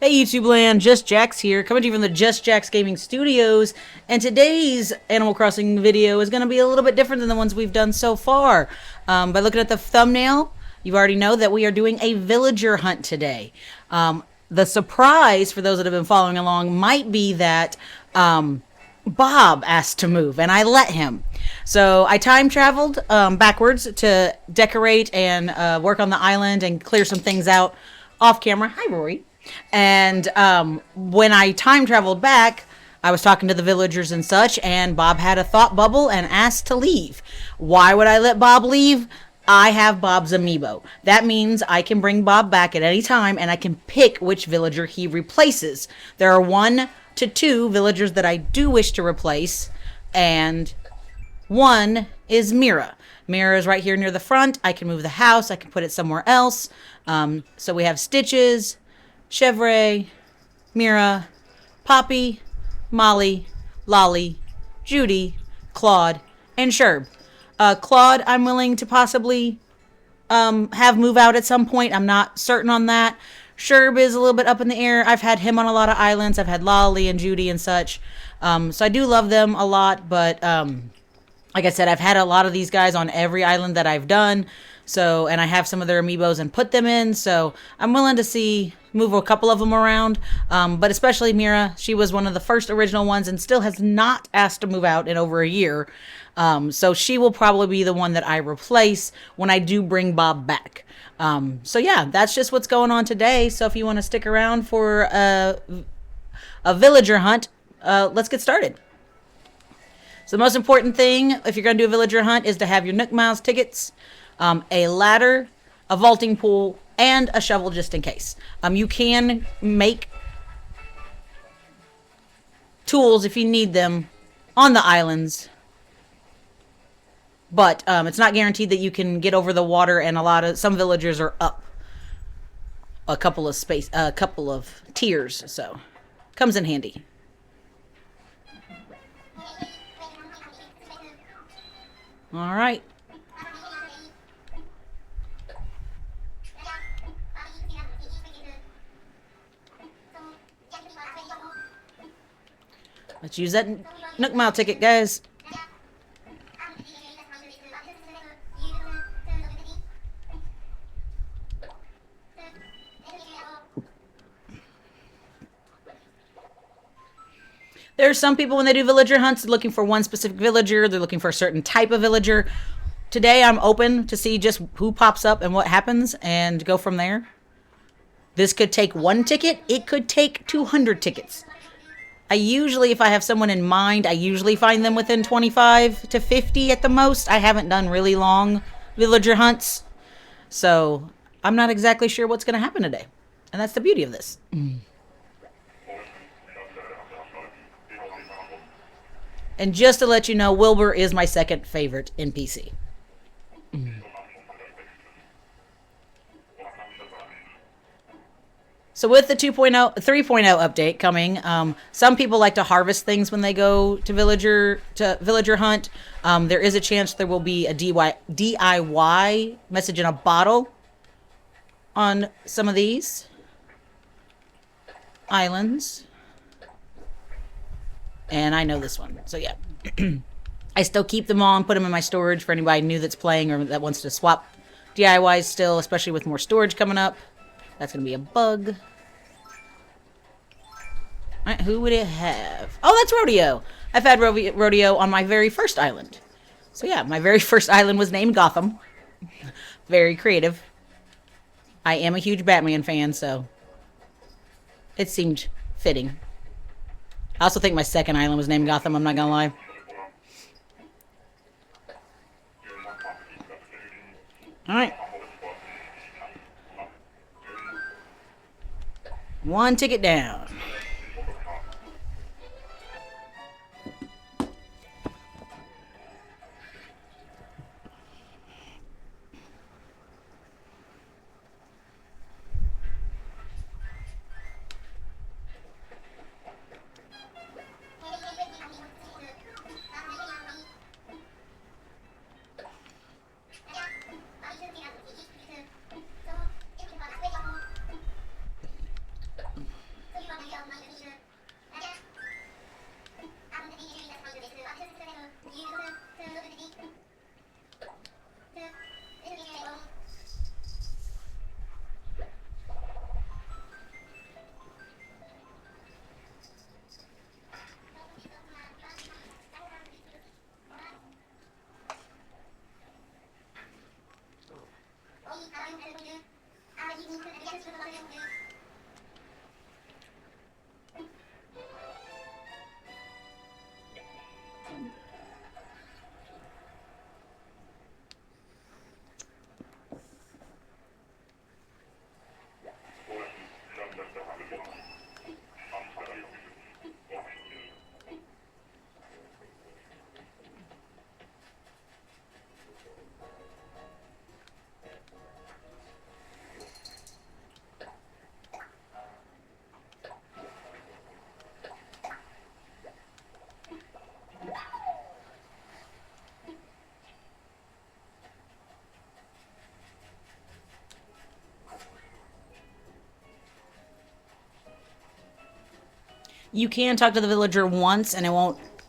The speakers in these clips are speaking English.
Hey YouTube land, Just Jax here, coming to you from the Just Jax Gaming Studios, and today's Animal Crossing video is going to be a little bit different than the ones we've done so far. By looking at the thumbnail, you already know that we are doing a villager hunt today. The surprise, for those that have been following along, might be that Bob asked to move, and I let him. So I time traveled backwards to decorate and work on the island and clear some things out off camera. Hi, Rory. And when I time traveled back, I was talking to the villagers and such, and Bob had a thought bubble and asked to leave. Why would I let Bob leave? I have Bob's amiibo. That means I can bring Bob back at any time, and I can pick which villager he replaces. There are 1 to 2 villagers that I do wish to replace, and one is Mira. Mira is right here near the front. I can move the house. I can put it somewhere else. So we have Stitches, Chevre, Mira, Poppy, Molly, Lolly, Judy, Claude, and Sherb. Claude, I'm willing to possibly have move out at some point. I'm not certain on that. Sherb is a little bit up in the air. I've had him on a lot of islands. I've had Lolly and Judy and such. So I do love them a lot, but like I said, I've had a lot of these guys on every island that I've done. So, and I have some of their amiibos and put them in. So I'm willing to see move a couple of them around. But especially Mira, she was one of the first original ones and still has not asked to move out in over a year. So she will probably be the one that I replace when I do bring Bob back. So yeah, that's just what's going on today. So if you want to stick around for a villager hunt, let's get started. So the most important thing, if you're going to do a villager hunt, is to have your Nook Miles tickets, a ladder, a vaulting pool, and a shovel just in case. You can make tools if you need them on the islands, but it's not guaranteed that you can get over the water, and some villagers are up a couple of tiers, so comes in handy. All right. Let's use that Nook Mile ticket, guys. There are some people when they do villager hunts looking for one specific villager. They're looking for a certain type of villager. Today I'm open to see just who pops up and what happens and go from there. This could take 1 ticket. It could take 200 tickets. I usually, if I have someone in mind, I usually find them within 25 to 50 at the most. I haven't done really long villager hunts. So I'm not exactly sure what's going to happen today. And that's the beauty of this. And just to let you know, Wilbur is my second favorite NPC. So with the 2.0, 3.0 update coming, some people like to harvest things when they go to villager hunt. There is a chance there will be a DIY message in a bottle on some of these islands. And I know this one. So yeah. I still keep them all and put them in my storage for anybody new that's playing or that wants to swap DIYs still, especially with more storage coming up. That's going to be a bug. All right, who would it have? Oh, that's Rodeo. I've had Rodeo on my very first island. So yeah, my very first island was named Gotham. Very creative. I am a huge Batman fan, so it seemed fitting. I also think my second island was named Gotham, I'm not gonna lie. Alright. 1 ticket down. You can talk to the villager once, and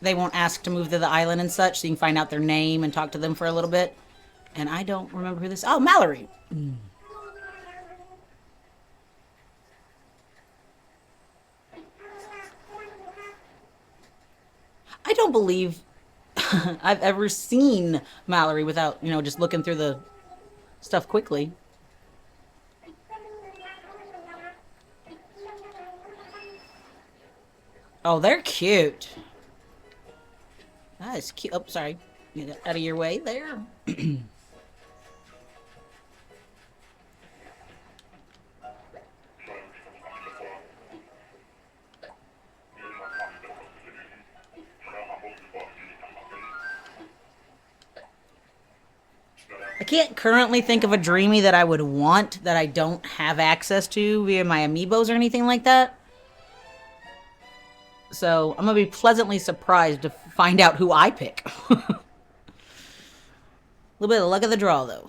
they won't ask to move to the island and such, so you can find out their name and talk to them for a little bit. And I don't remember who this. Oh, Mallory. I don't believe I've ever seen Mallory without just looking through the stuff quickly. Oh, they're cute. That is cute. Oh, sorry. Get out of your way there. I can't currently think of a dreamy that I would want that I don't have access to via my amiibos or anything like that. So I'm gonna be pleasantly surprised to find out who I pick. A little bit of luck of the draw, though.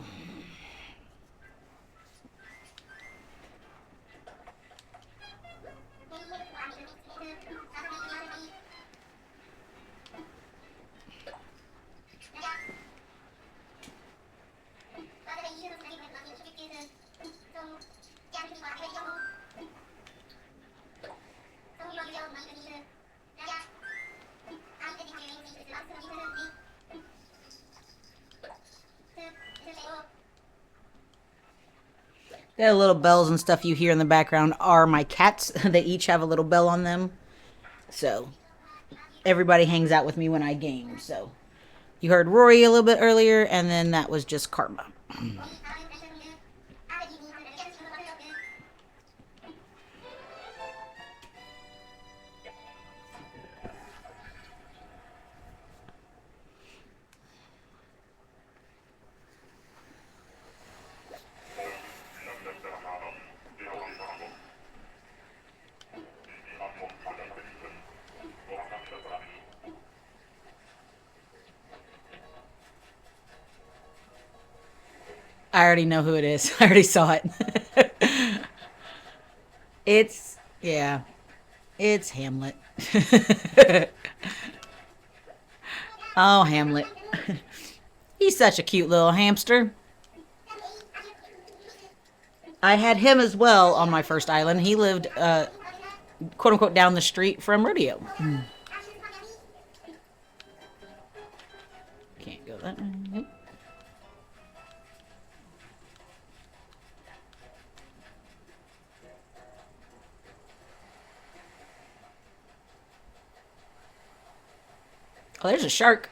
The little bells and stuff you hear in the background are my cats. They each have a little bell on them. So everybody hangs out with me when I game. So you heard Rory a little bit earlier, and then that was just Karma. I already know who it is. I already saw it. Yeah, it's Hamlet. Oh, Hamlet. He's such a cute little hamster. I had him as well on my first island. He lived, quote unquote, down the street from Rodeo. Can't go that way. Oh, there's a shark.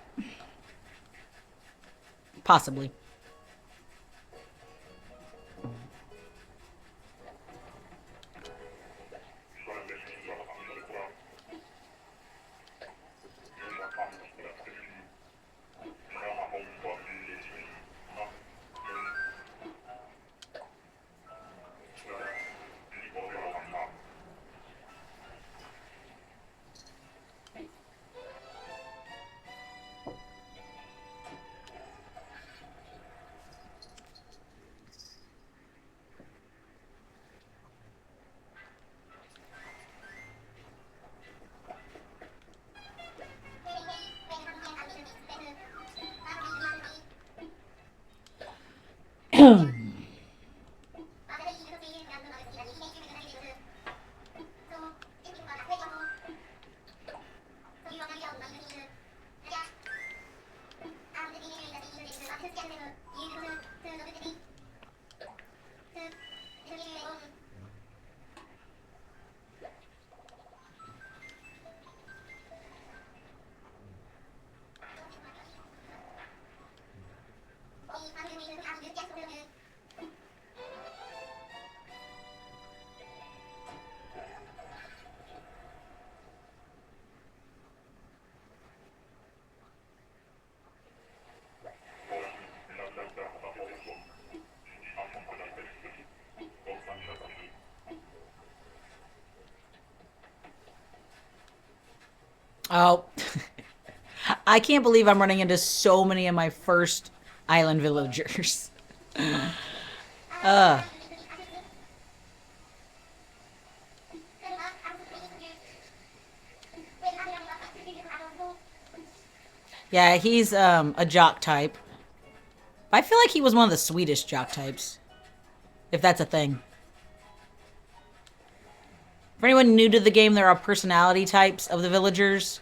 Possibly. Oh, I can't believe I'm running into so many of my first island villagers. uh, yeah, he's a jock type. I feel like he was one of the sweetest jock types, if that's a thing. For anyone new to the game, there are personality types of the villagers.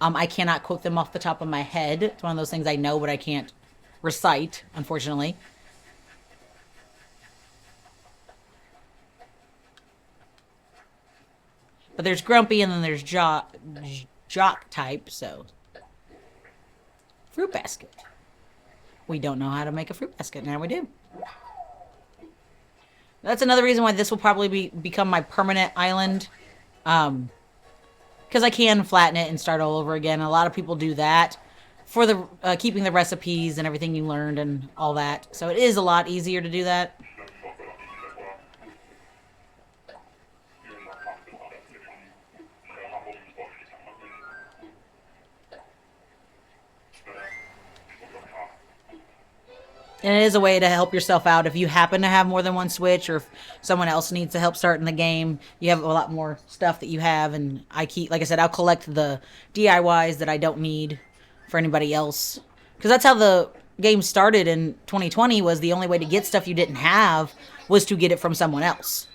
I cannot quote them off the top of my head. It's one of those things I know, but I can't recite, unfortunately. But there's grumpy and then there's jock type, so. Fruit basket. We don't know how to make a fruit basket. Now we do. That's another reason why this will probably become my permanent island. Because I can flatten it and start all over again. A lot of people do that for the keeping the recipes and everything you learned and all that. So it is a lot easier to do that. And it is a way to help yourself out if you happen to have more than one Switch, or if someone else needs to help start in the game. You have a lot more stuff that you have, and I keep, like I said, I'll collect the DIYs that I don't need for anybody else, because that's how the game started in 2020. Was the only way to get stuff you didn't have was to get it from someone else,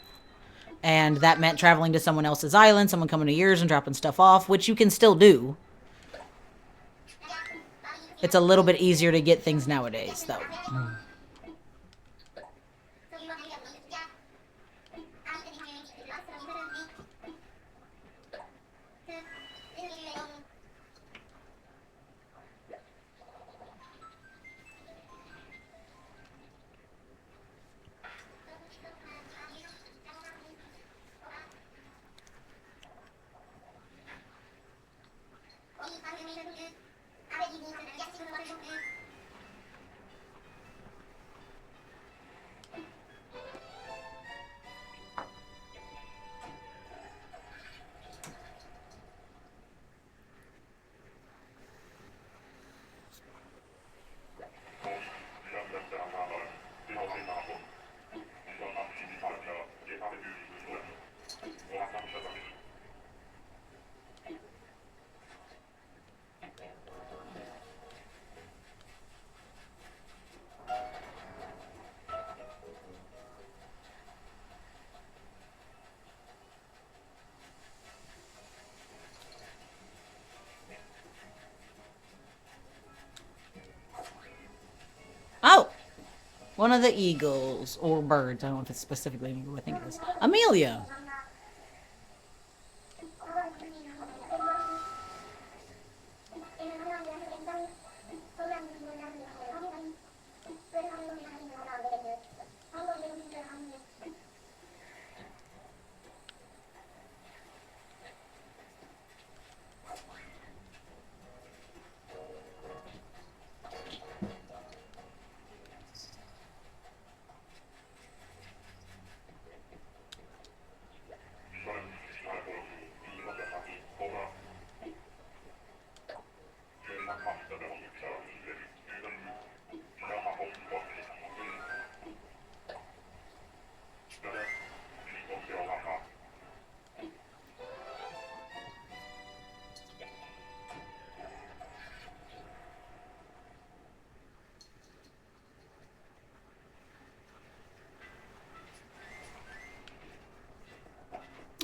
and that meant traveling to someone else's island, someone coming to yours and dropping stuff off, which you can still do. It's a little bit easier to get things nowadays, though. Oh! One of the eagles, or birds. I don't know if it's specifically an eagle. I think it is. Amelia!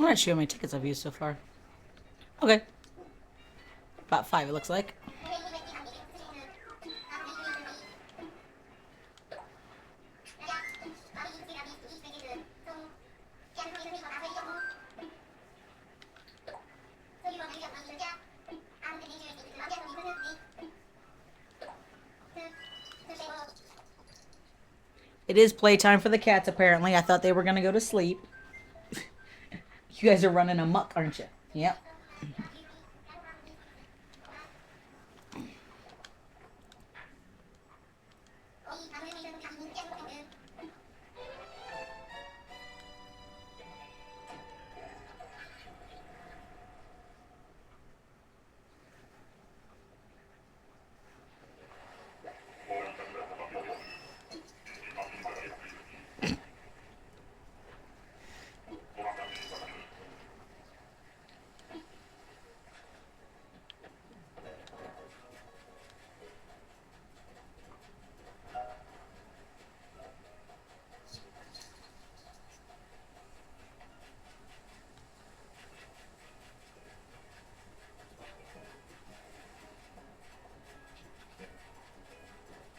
I'm not sure how many tickets I've used so far. Okay. About 5, it looks like. It is playtime for the cats, apparently. I thought they were going to go to sleep. You guys are running amok, aren't you? Yep.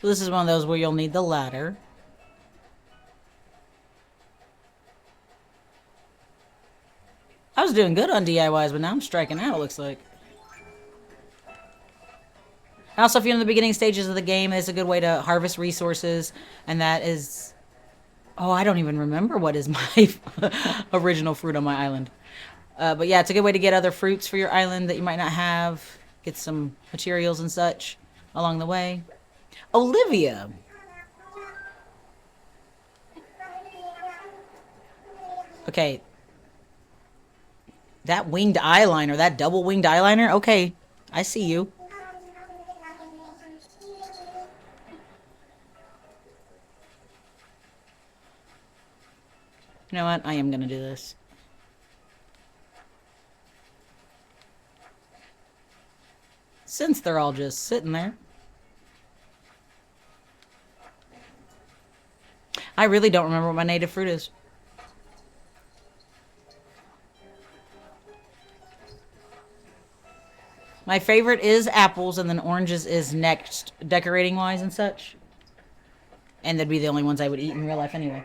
So this is one of those where you'll need the ladder. I was doing good on DIYs, but now I'm striking out, it looks like. Also, if you're in the beginning stages of the game, it's a good way to harvest resources, and that is... Oh, I don't even remember what is my original fruit on my island. But yeah, it's a good way to get other fruits for your island that you might not have. Get some materials and such along the way. Olivia! Okay. That winged eyeliner, that double winged eyeliner? Okay, I see you. You know what? I am gonna do this. Since they're all just sitting there. I really don't remember what my native fruit is. My favorite is apples, and then oranges is next, decorating-wise and such. And they'd be the only ones I would eat in real life anyway.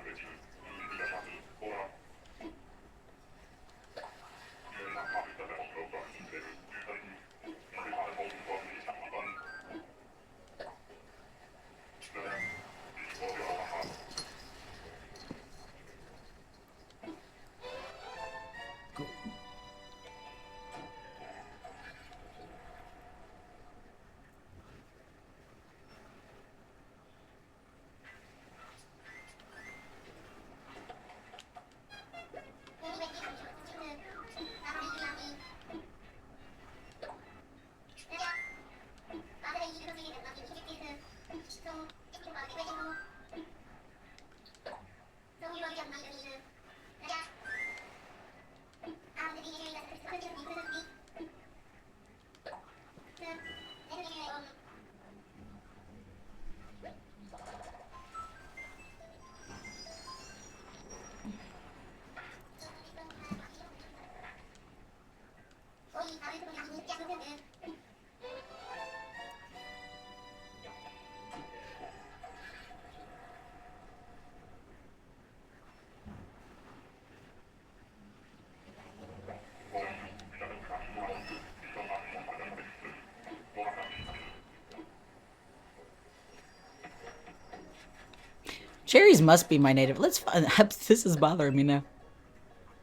Cherries must be my native. Let's find... This is bothering me now.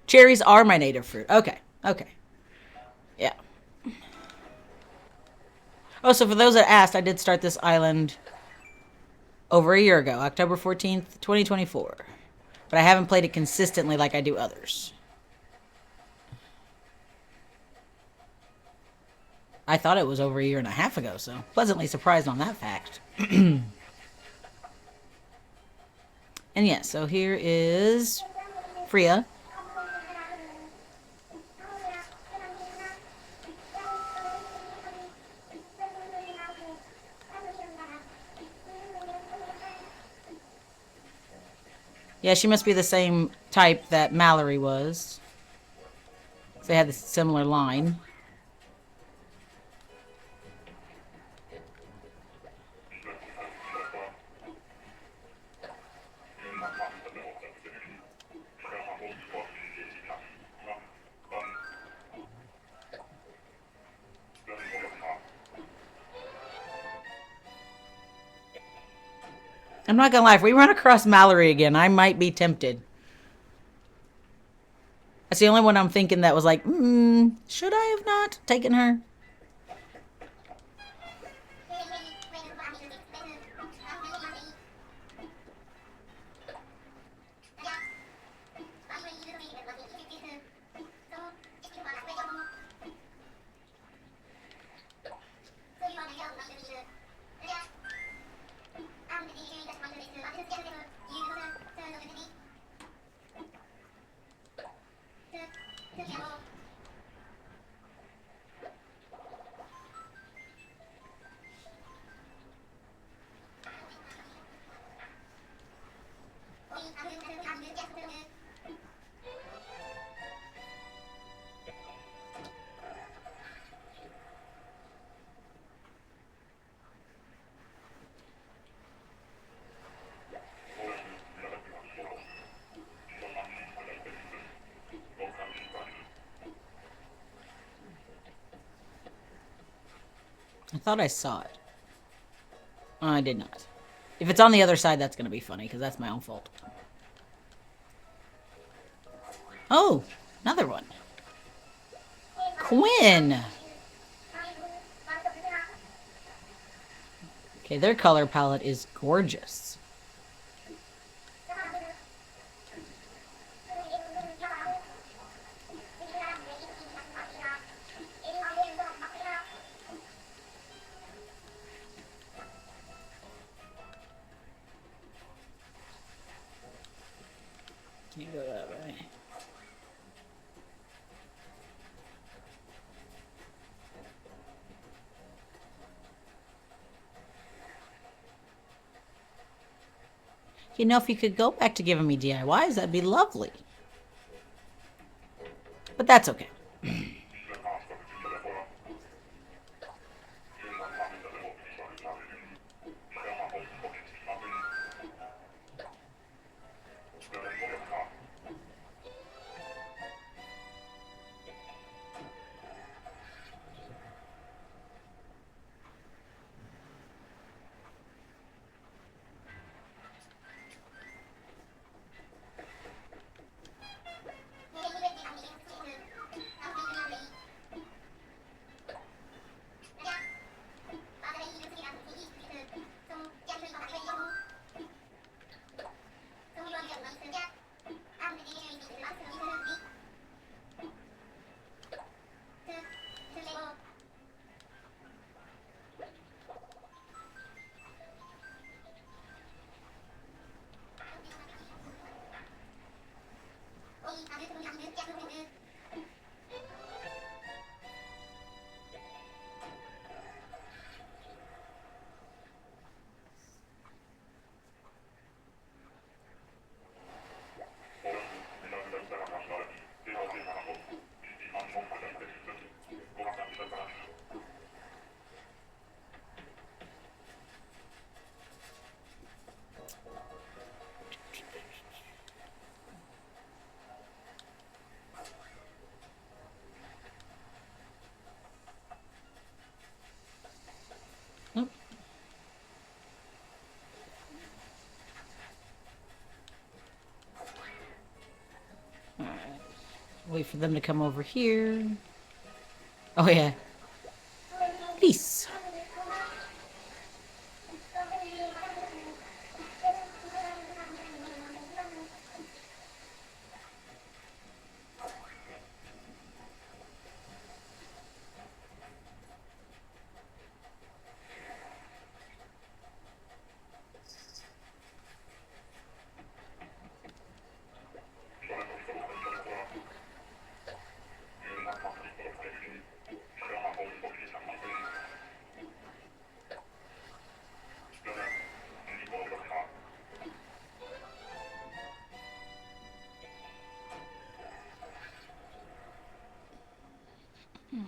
Cherries are my native fruit. Okay. Okay. Yeah. Oh, so for those that asked, I did start this island over a year ago, October 14th, 2024. But I haven't played it consistently like I do others. I thought it was over a year and a half ago, so pleasantly surprised on that fact. And yeah, so here is Freya. Yeah, she must be the same type that Mallory was. They had this similar line. I'm not gonna lie, if we run across Mallory again, I might be tempted. That's the only one I'm thinking that was like, should I have not taken her? I thought I saw it. I did not. If it's on the other side, that's going to be funny, because that's my own fault. Oh, another one. Quinn! Okay, their color palette is gorgeous. Can't go that way. You know, if you could go back to giving me DIYs, that'd be lovely. But that's okay. Wait for them to come over here. Oh, yeah. Peace. We've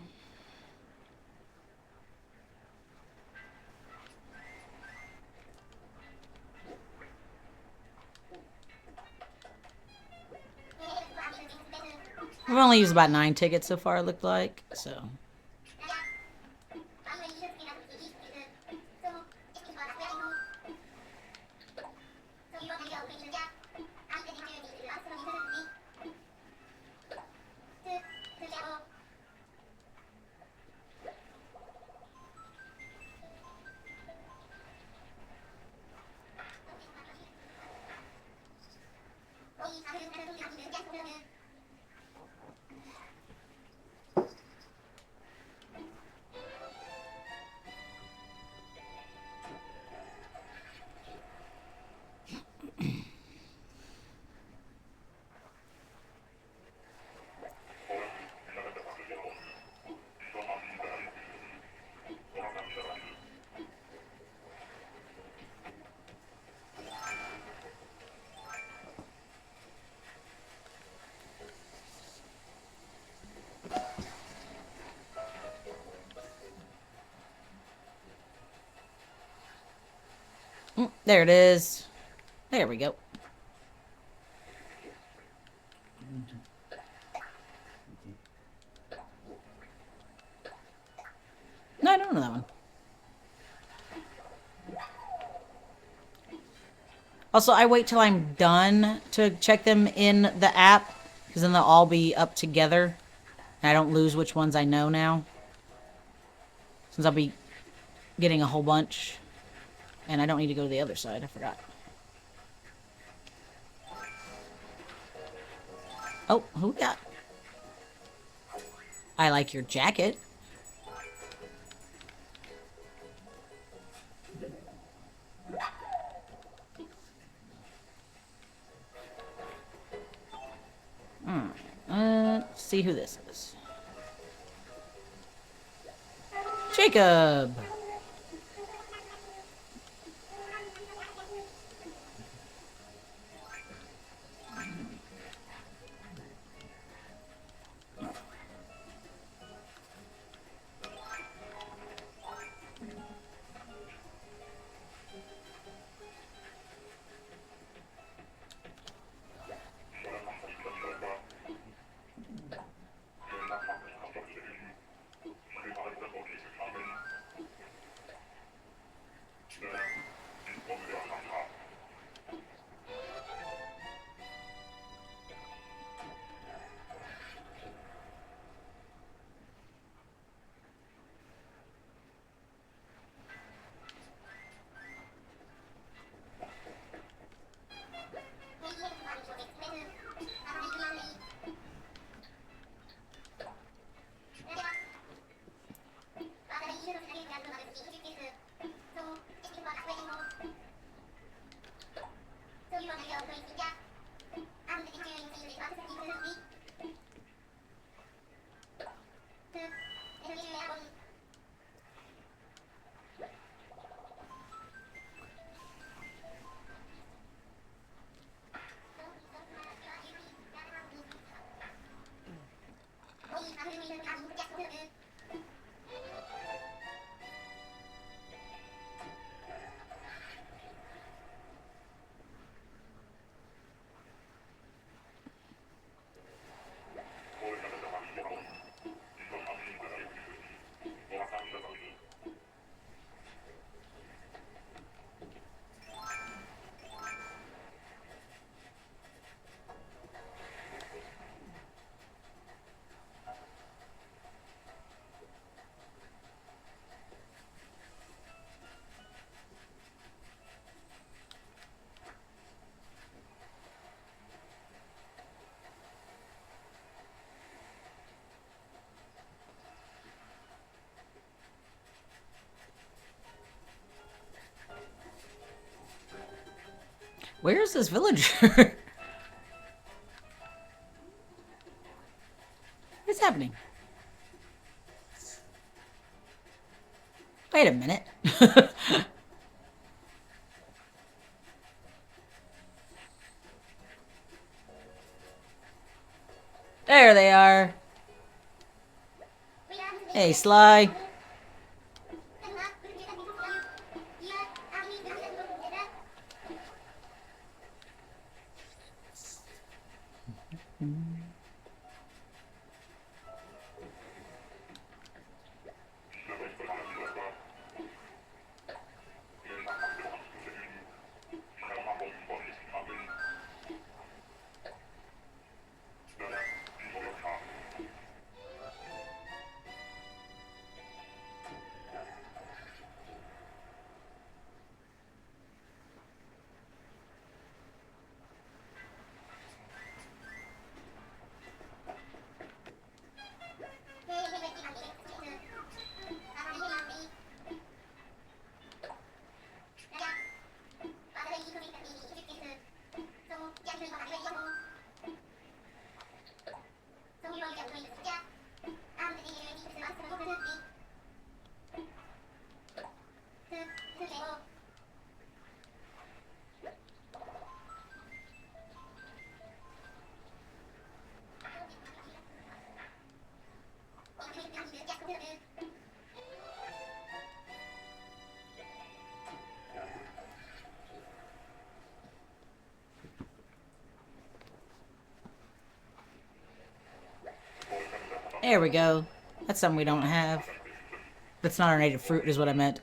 only used about 9 tickets so far, it looked like, so. There it is. There we go. No, I don't know that one. Also, I wait till I'm done to check them in the app, because then they'll all be up together. And I don't lose which ones I know now. Since I'll be getting a whole bunch. And I don't need to go to the other side, I forgot. Oh, who we got? I like your jacket. Let's see who this is. Jacob! Where is this villager? What's happening? Wait a minute. There they are. Hey, Sly. There we go. That's something we don't have. That's not our native fruit, is what I meant.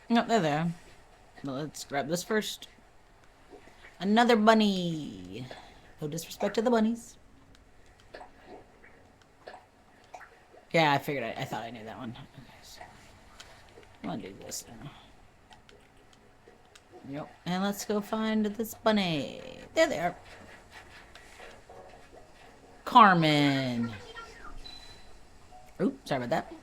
No, they're there. But let's grab this first. Another bunny. No disrespect to the bunnies. Yeah, I figured. I thought I knew that one. Okay, so I'm gonna do this now. Yep. And let's go find this bunny. There they are. Carmen. Oops, sorry about that.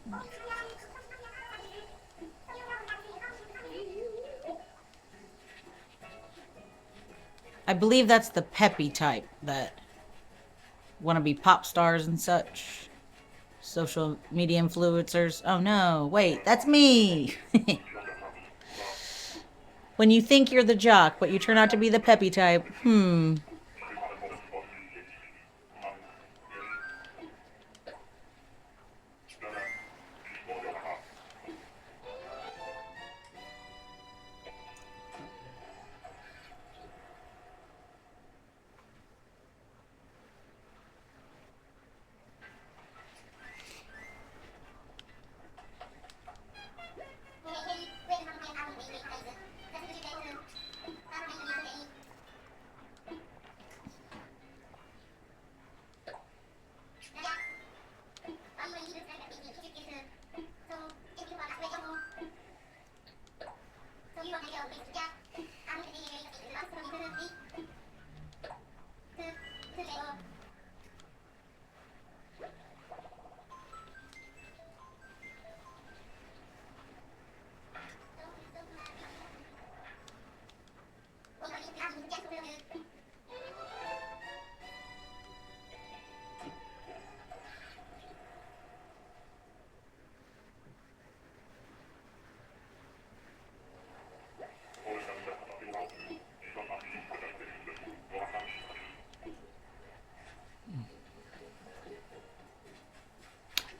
I believe that's the peppy type that want to be pop stars and such. Social media influencers. Oh no, wait, that's me. When you think you're the jock, but you turn out to be the peppy type.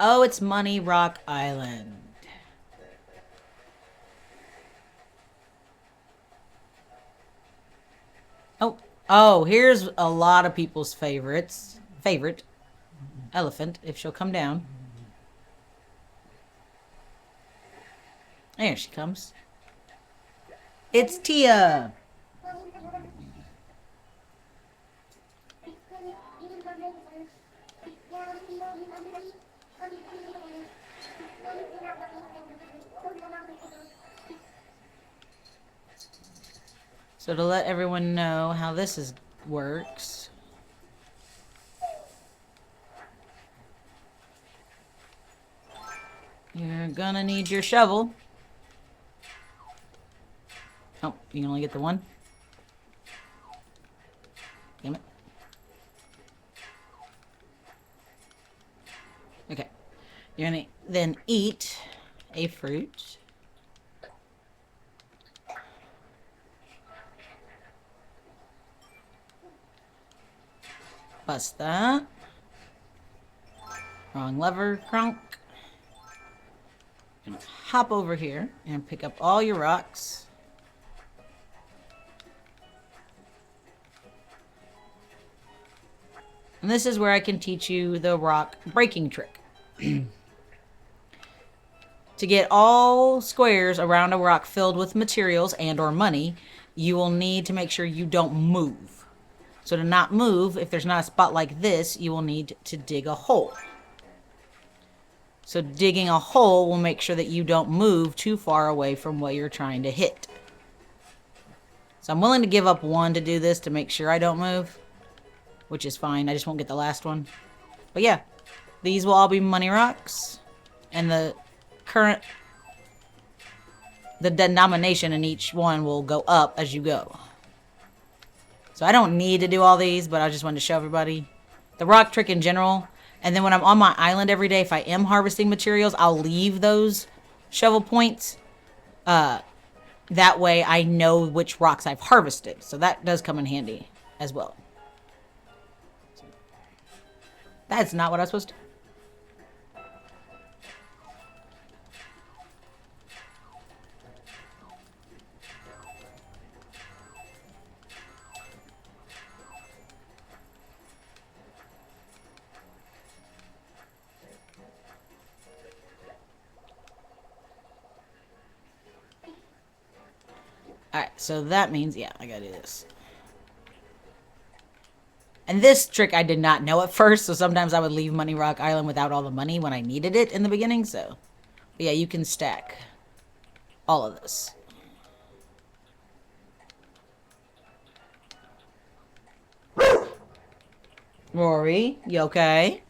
Oh, it's Money Rock Island. Oh, here's a lot of people's favorite elephant, if she'll come down. There she comes. It's Tia. So to let everyone know how this works, you're gonna need your shovel. Oh, you can only get the one? Damn it. Okay. You're gonna then eat a fruit. Bust that. Wrong lever, crunk. Gonna hop over here and pick up all your rocks. And this is where I can teach you the rock breaking trick. To get all squares around a rock filled with materials and or money, you will need to make sure you don't move. So to not move, if there's not a spot like this, you will need to dig a hole. So digging a hole will make sure that you don't move too far away from what you're trying to hit. So I'm willing to give up one to do this to make sure I don't move, which is fine. I just won't get the last one. But yeah, these will all be money rocks. And the denomination in each one will go up as you go. So I don't need to do all these, but I just wanted to show everybody the rock trick in general. And then when I'm on my island every day, if I am harvesting materials, I'll leave those shovel points. That way I know which rocks I've harvested. So that does come in handy as well. That's not what I was supposed to do. Alright, so that means, yeah, I gotta do this. And this trick I did not know at first, so sometimes I would leave Money Rock Island without all the money when I needed it in the beginning, so. But yeah, you can stack all of this. Rory, you okay?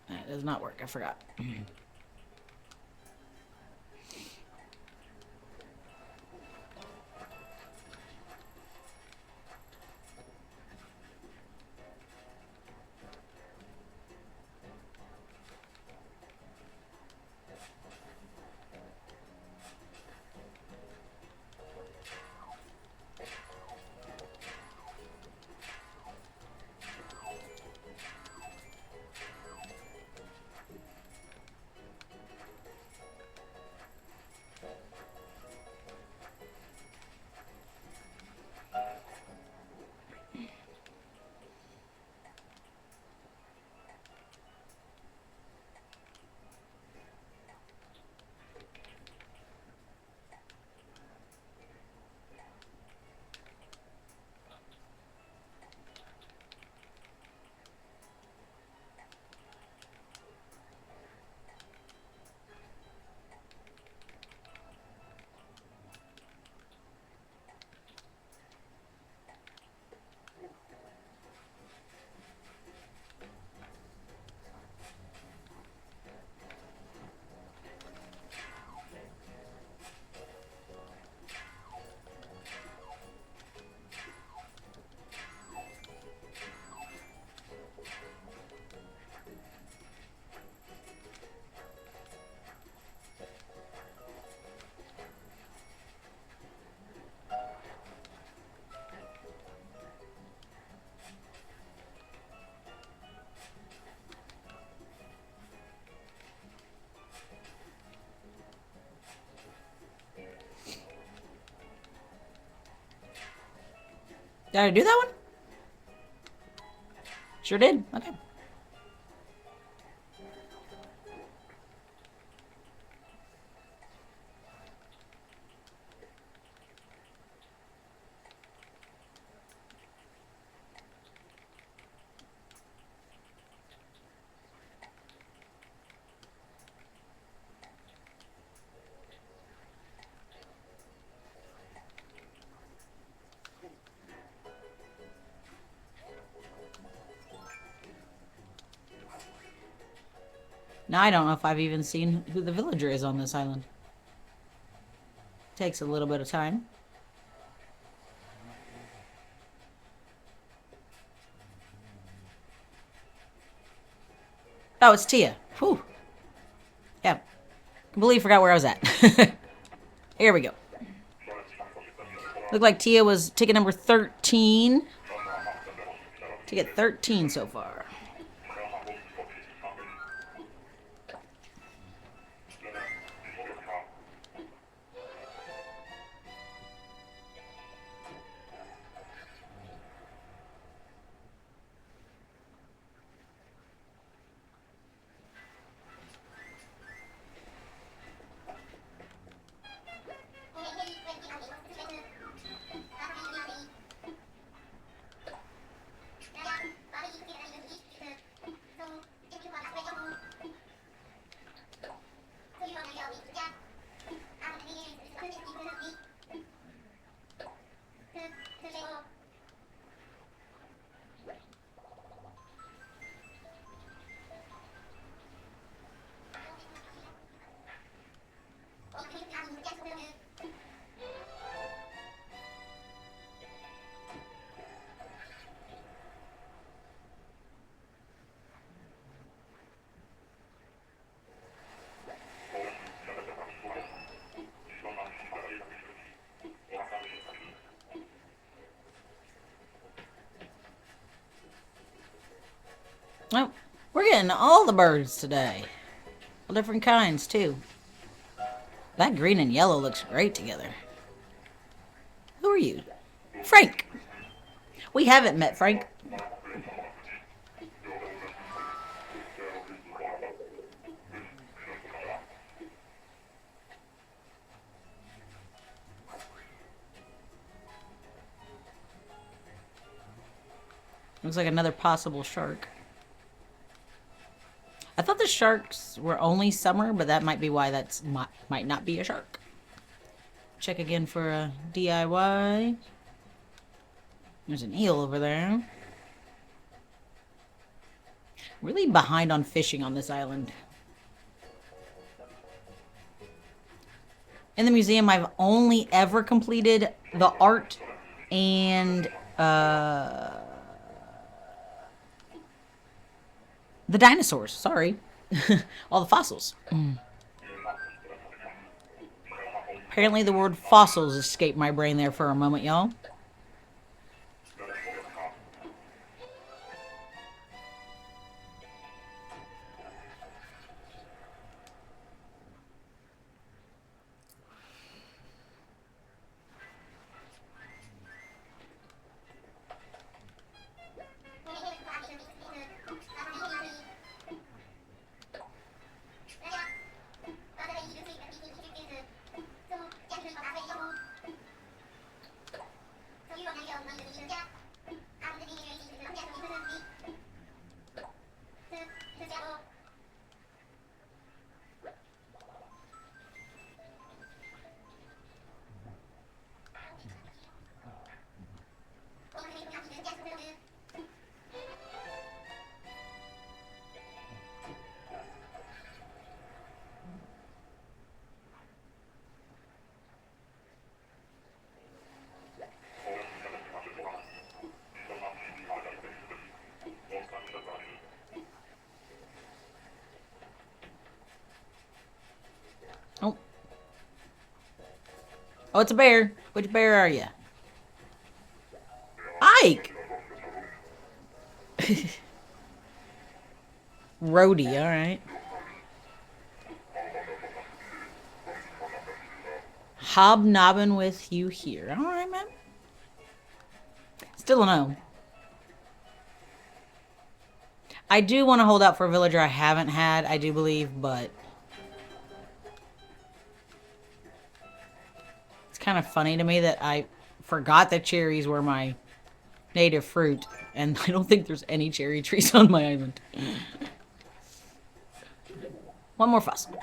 That does not work, I forgot. Did I do that one? Sure did. Okay. Now I don't know if I've even seen who the villager is on this island. Takes a little bit of time. Oh, it's Tia. Whew. Yeah. Completely forgot where I was at. Here we go. Looked like Tia was ticket number 13. Ticket 13 so far. Oh, we're getting all the birds today. All different kinds, too. That green and yellow looks great together. Who are you? Frank. We haven't met Frank. Looks like another possible shark. I thought the sharks were only summer, but that might be why that's might not be a shark. Check again for a DIY. There's an eel over there. Really behind on fishing on this island. In the museum, I've only ever completed the art and the dinosaurs. Sorry. All the fossils. Apparently the word fossils escaped my brain there for a moment, y'all. Oh. Oh, it's a bear. Which bear are you? Ike! Rhodey, alright. Hobnobbing with you here. Alright, man. Still a no. I do want to hold out for a villager I haven't had, I do believe, but it's kind of funny to me that I forgot that cherries were my native fruit, and I don't think there's any cherry trees on my island. One more fossil.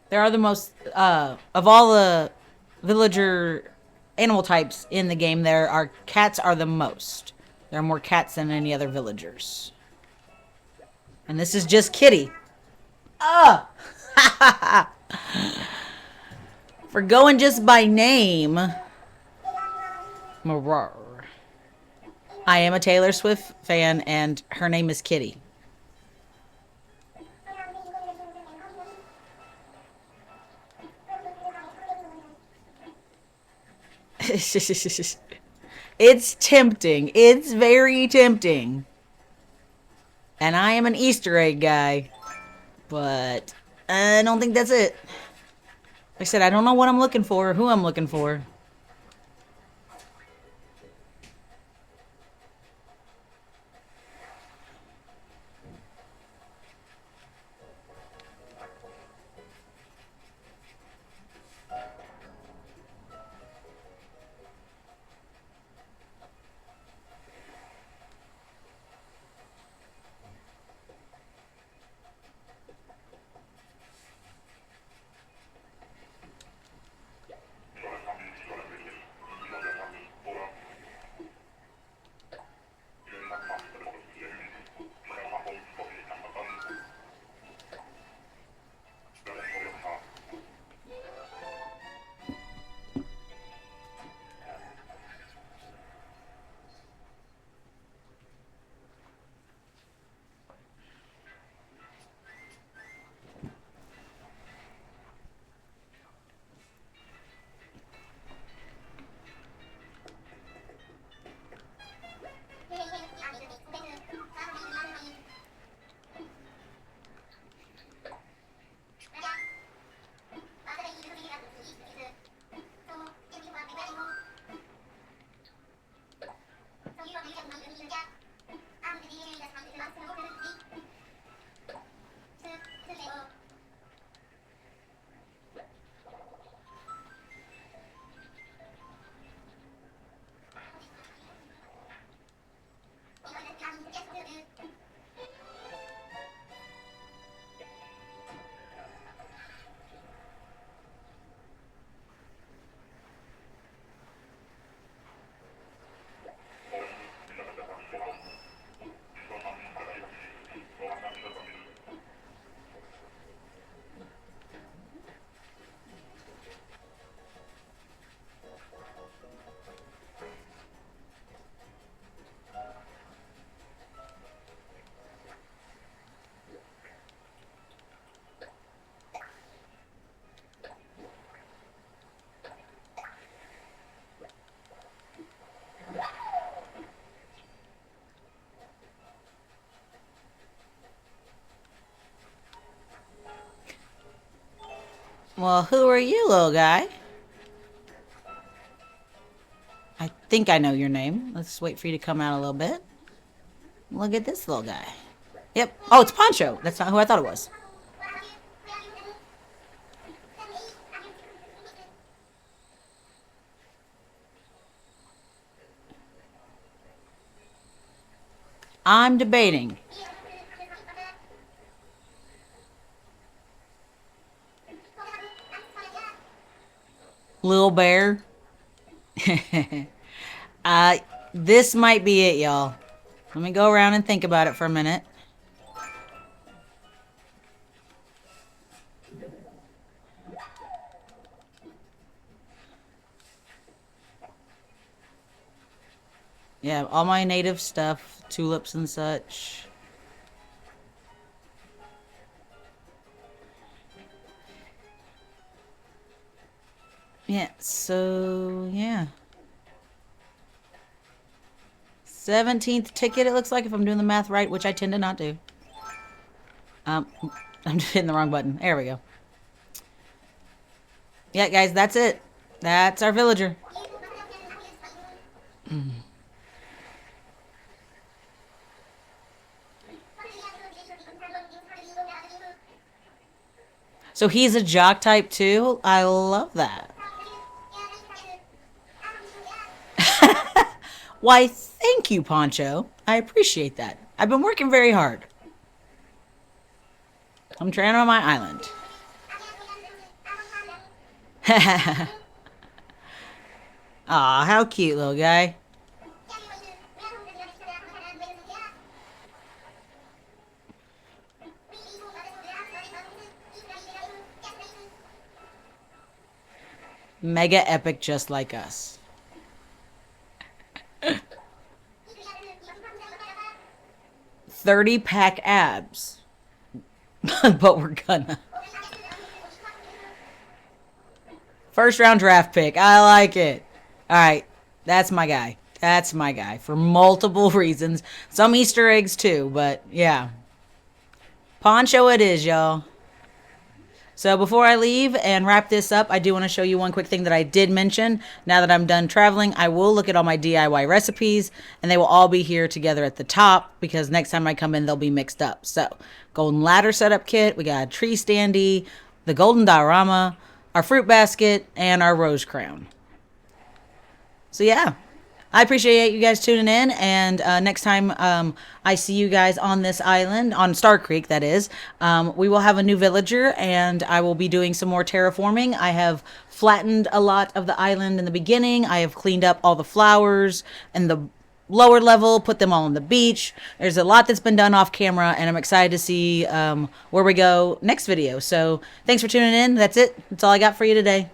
There are the most of all the villager animal types in the game. There are cats are the most. There are more cats than any other villagers. And this is just Kitty. Ah, for going just by name. Marar. I am a Taylor Swift fan, and her name is Kitty. It's tempting. It's very tempting. And I am an Easter egg guy. But I don't think that's it. Like I said, I don't know what I'm looking for or who I'm looking for. Well, who are you, little guy? I think I know your name. Let's wait for you to come out a little bit. Look at this little guy. Yep. Oh, it's Poncho. That's not who I thought it was. I'm debating. Lil Bear. uh, this might be it, y'all. Let me go around and think about it for a minute. Yeah, all my native stuff, tulips and such. Yeah, so, yeah. 17th ticket, it looks like, if I'm doing the math right, which I tend to not do. I'm just hitting the wrong button. There we go. Yeah, guys, that's it. That's our villager. So he's a jock type too? I love that. Why, thank you, Poncho. I appreciate that. I've been working very hard. I'm trying on my island. Aw, how cute, little guy. Mega epic just like us. 30-pack abs. But we're gonna. First round draft pick. I like it. Alright. That's my guy. That's my guy. For multiple reasons. Some Easter eggs too, but yeah. Poncho it is, y'all. So before I leave and wrap this up, I do want to show you one quick thing that I did mention. Now that I'm done traveling, I will look at all my DIY recipes, and they will all be here together at the top, because next time I come in, they'll be mixed up. So, golden ladder setup kit, we got a tree standee, the golden diorama, our fruit basket, and our rose crown. So yeah, I appreciate you guys tuning in, and next time I see you guys on this island, on Star Creek, that is, we will have a new villager, and I will be doing some more terraforming. I have flattened a lot of the island in the beginning. I have cleaned up all the flowers and the lower level, put them all on the beach. There's a lot that's been done off camera, and I'm excited to see where we go next video. So thanks for tuning in. That's it. That's all I got for you today.